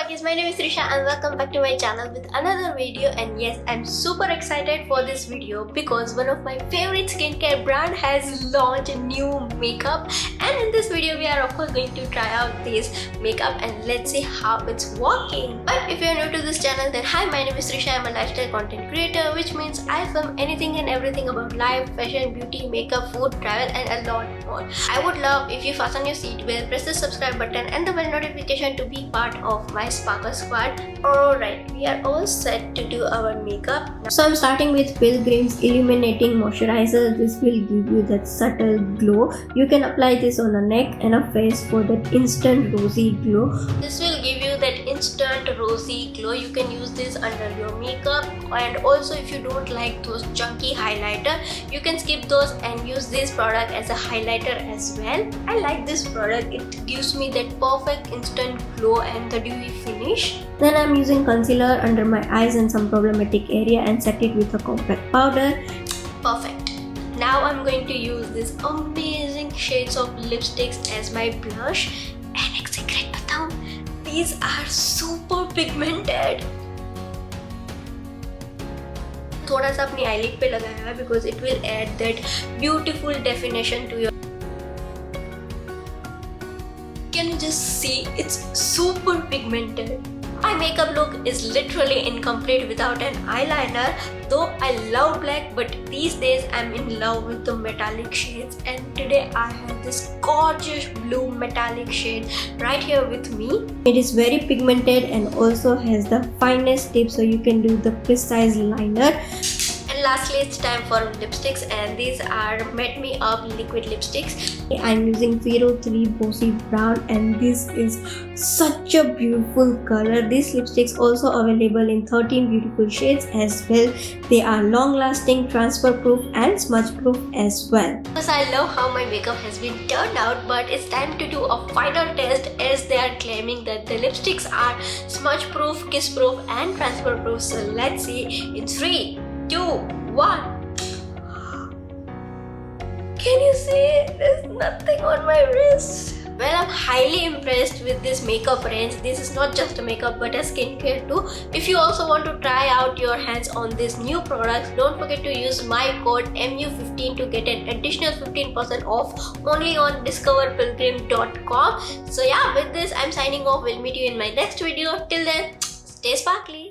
guys, my name is Trishaa and welcome back to my channel with another video. And yes, I'm super excited for this video because one of my favorite skincare brand has launched a new makeup, and in this video we are of course going to try out this makeup and let's see how it's working. But if you're new to this channel, then hi, my name is Trishaa. I'm a lifestyle content creator, which means I film anything and everything about life, fashion, beauty, makeup, food, travel and a lot more. I would love if you fasten your seatbelt, press the subscribe button and the bell notification to be part of my Sparkle Squad. Alright, we are all set to do our makeup. So I'm starting with Pilgrim's Illuminating Moisturizer. This will give you that subtle glow. You can apply this on a neck and a face for that instant rosy glow. This will give you that instant rosy glow. You can use this under your makeup, and also if you don't like those chunky highlighter, you can skip those and use this product as a highlighter as well. I like this product. It gives me that perfect instant glow and the dewy finish. Then I'm using concealer under my eyes and some problematic area and set it with a compact powder. Perfect. Now I'm going to use these amazing shades of lipsticks as my blush. And एक secret बताऊं, these are super pigmented. थोड़ा सा अपनी eyelid पे लगाया है because it will add that beautiful definition to your. Can you just see, it's super pigmented. My makeup look is literally incomplete without an eyeliner, though I love black, but these days I'm in love with the metallic shades, and today I have this gorgeous blue metallic shade right here with me. It is very pigmented and also has the finest tip, so you can do the precise liner. And lastly, it's time for lipsticks, and these are Matte Me Up liquid lipsticks. I'm using 03 Bossy Brown, and this is such a beautiful color. These lipsticks also available in 13 beautiful shades as well. They are long lasting, transfer proof and smudge proof as well. Because I love how my makeup has been turned out, but it's time to do a final test as they are claiming that the lipsticks are smudge proof, kiss proof and transfer proof. So let's see in 3, 2, 1. Can you see? There's nothing on my wrist. Well, I'm highly impressed with this makeup range. This is not just a makeup but a skincare too. If you also want to try out your hands on these new products, don't forget to use my code MU15 to get an additional 15% off only on discoverpilgrim.com. So yeah, with this I'm signing off. We'll meet you in my next video. Till then, stay sparkly.